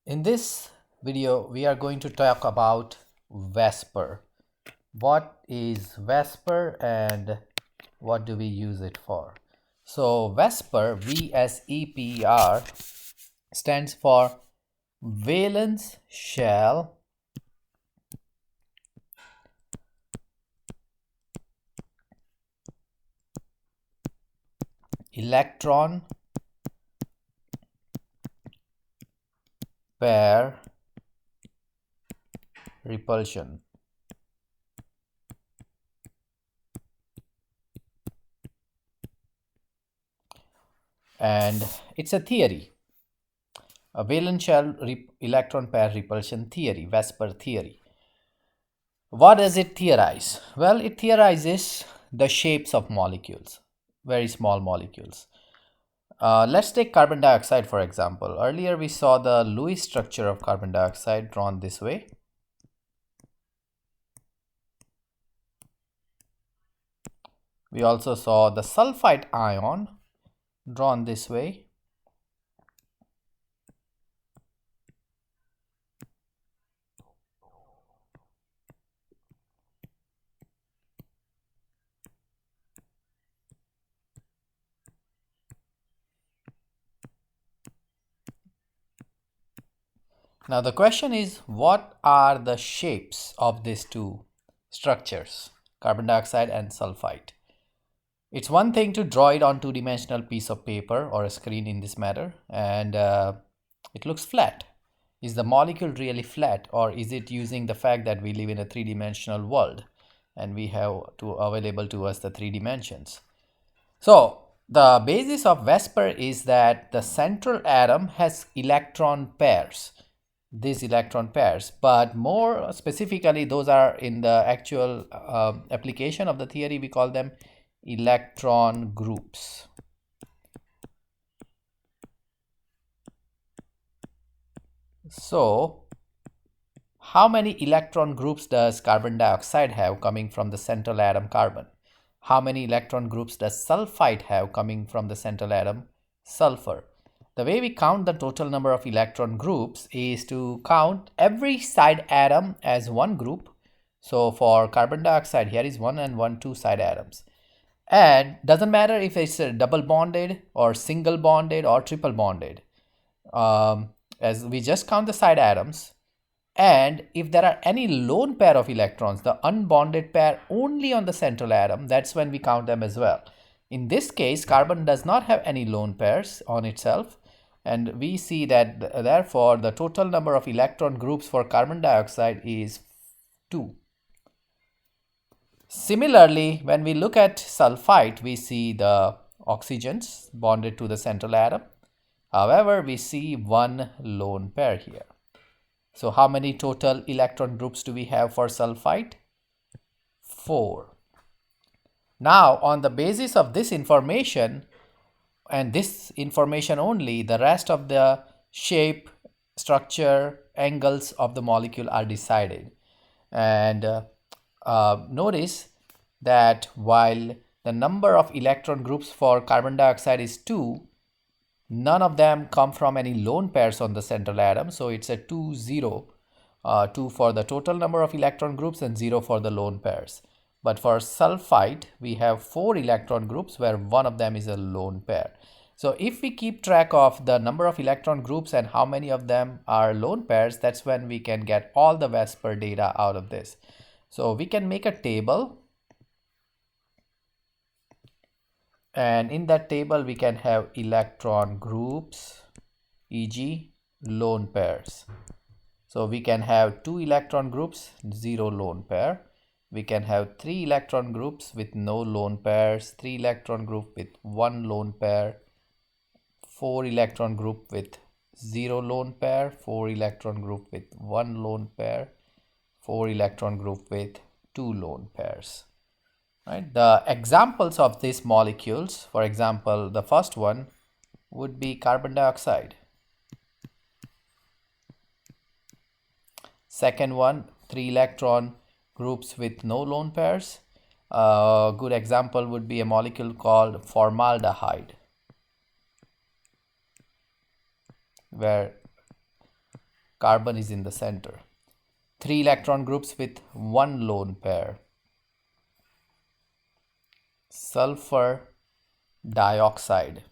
In this video, we are going to talk about Vsepr. What is Vsepr and what do we use it for? So Vsepr, VSEPR, stands for Valence Shell Electron Pair Repulsion. And it's a theory, a valence shell electron pair repulsion theory, Vsepr theory. What does it theorize? Well, it theorizes the shapes of molecules, very small molecules. Let's take carbon dioxide for example. Earlier we saw the Lewis structure of carbon dioxide drawn this way. We also saw the sulfite ion drawn this way. Now the question is, what are the shapes of these two structures, carbon dioxide and sulfite? It's one thing to draw it on two-dimensional piece of paper or a screen in this matter, and it looks flat. Is the molecule really flat, or is it using the fact that we live in a three-dimensional world and we have available to us the three dimensions? So the basis of Vsepr is that the central atom has electron pairs, these electron pairs, but more specifically those are in the actual application of the theory, we call them electron groups. So how many electron groups does carbon dioxide have coming from the central atom carbon? How many electron groups does sulfite have coming from the central atom sulfur? The way we count the total number of electron groups is to count every side atom as one group. So for carbon dioxide, here is 1 and 1, 2 side atoms. And doesn't matter if it's a double bonded or single bonded or triple bonded. As we just count the side atoms, and if there are any lone pair of electrons, the unbonded pair only on the central atom, that's when we count them as well. In this case, carbon does not have any lone pairs on itself, and we see that therefore the total number of electron groups for carbon dioxide is 2. Similarly, when we look at sulfite, we see the oxygens bonded to the central atom. However, we see one lone pair here. So how many total electron groups do we have for sulfite? 4. Now, on the basis of this information, and this information only, the rest of the shape, structure, angles of the molecule are decided. And notice that while the number of electron groups for carbon dioxide is 2, none of them come from any lone pairs on the central atom. So it's a 2, 0, 2 for the total number of electron groups and 0 for the lone pairs. But for sulfite, we have 4 electron groups where one of them is a lone pair. So if we keep track of the number of electron groups and how many of them are lone pairs, that's when we can get all the Vsepr data out of this. So we can make a table, and in that table we can have electron groups, e.g. lone pairs. So we can have 2 electron groups, 0 lone pair. We can have 3 electron groups with no lone pairs, 3 electron group with 1 lone pair, 4 electron group with 0 lone pair, 4 electron group with 1 lone pair, 4 electron group with 2 lone pairs. Right? The examples of these molecules, for example, the first one would be carbon dioxide. Second one, 3 electron groups with no lone pairs. A good example would be a molecule called formaldehyde, where carbon is in the center. 3 electron groups with 1 lone pair. Sulfur dioxide.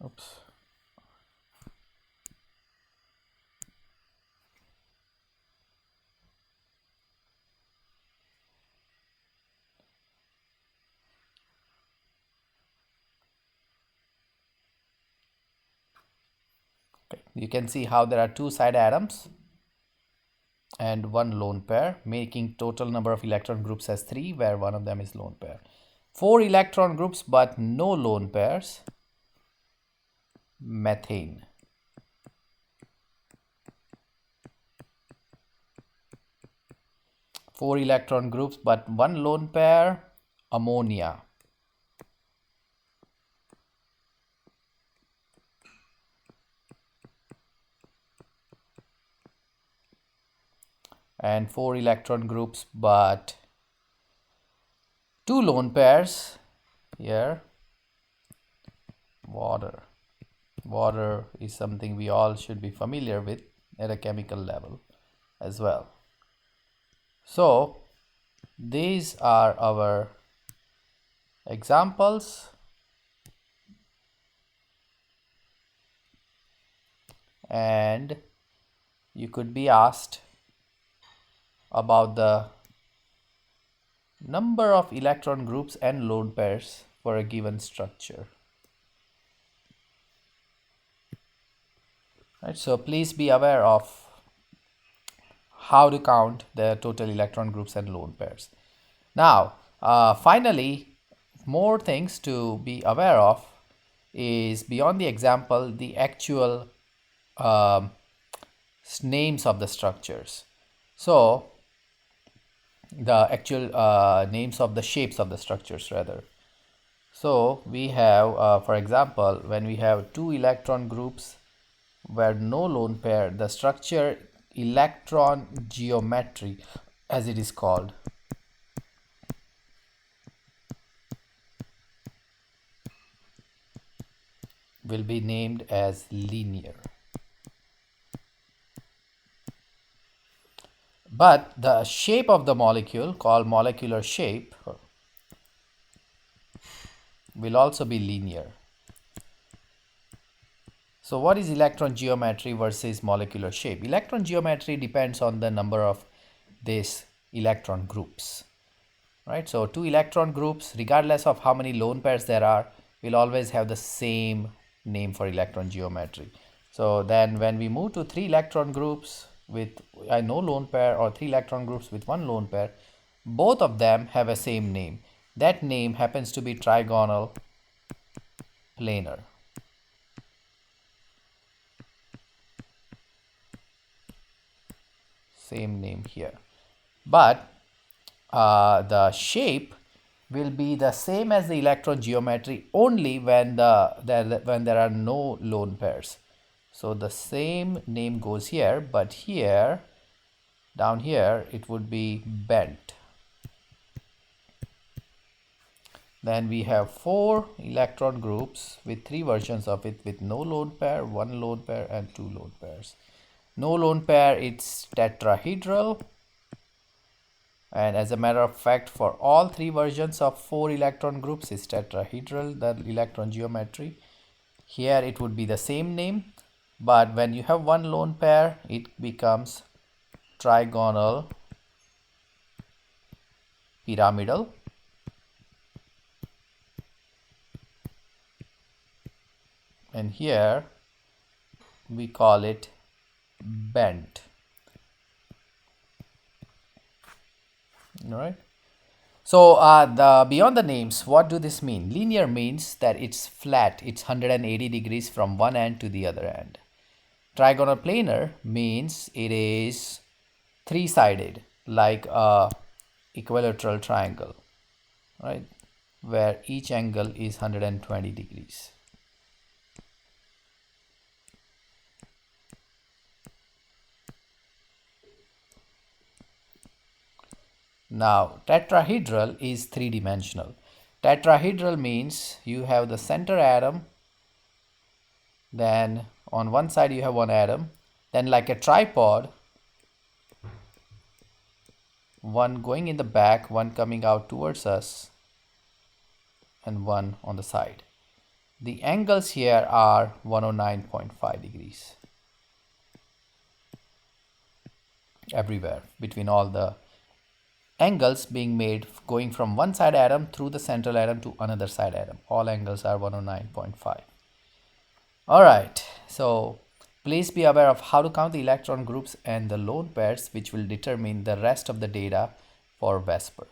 Oops. Okay. You can see how there are 2 side atoms and 1 lone pair, making total number of electron groups as 3, where one of them is lone pair. 4 electron groups but no lone pairs. Methane. Four electron groups but 1 lone pair. Ammonia. And 4 electron groups but 2 lone pairs. Here, water. Water is something we all should be familiar with at a chemical level as well. So these are our examples, and you could be asked about the number of electron groups and lone pairs for a given structure. Right, so please be aware of how to count the total electron groups and lone pairs. Now, finally, more things to be aware of is, beyond the example, the actual names of the structures. So the actual names of the shapes of the structures rather. So we have, for example, when we have 2 electron groups where no lone pair, the structure electron geometry, as it is called, will be named as linear. But the shape of the molecule, called molecular shape, will also be linear. So what is electron geometry versus molecular shape? Electron geometry depends on the number of these electron groups, right? So 2 electron groups, regardless of how many lone pairs there are, will always have the same name for electron geometry. So then when we move to 3 electron groups with no lone pair, or 3 electron groups with 1 lone pair, both of them have a same name. That name happens to be trigonal planar. Same name here. But the shape will be the same as the electron geometry only when there are no lone pairs. So the same name goes here, but here, down here, it would be bent. Then we have 4 electron groups with 3 versions of it, with no lone pair, 1 lone pair, and 2 lone pairs. No lone pair, it's tetrahedral. And as a matter of fact, for all 3 versions of 4 electron groups is tetrahedral, the electron geometry. Here it would be the same name, but when you have 1 lone pair, it becomes trigonal pyramidal. And here we call it bent. All right. So beyond the names, what do this mean? Linear means that it's flat. It's 180 degrees from one end to the other end. Trigonal planar means it is 3-sided, like a equilateral triangle, right? Where each angle is 120 degrees. Now, tetrahedral is three-dimensional. Tetrahedral means you have the center atom, then on one side you have one atom, then like a tripod, one going in the back, one coming out towards us, and one on the side. The angles here are 109.5 degrees everywhere between all the angles being made going from one side atom through the central atom to another side atom. All angles are 109.5. All right, so please be aware of how to count the electron groups and the lone pairs, which will determine the rest of the data for Vsepr.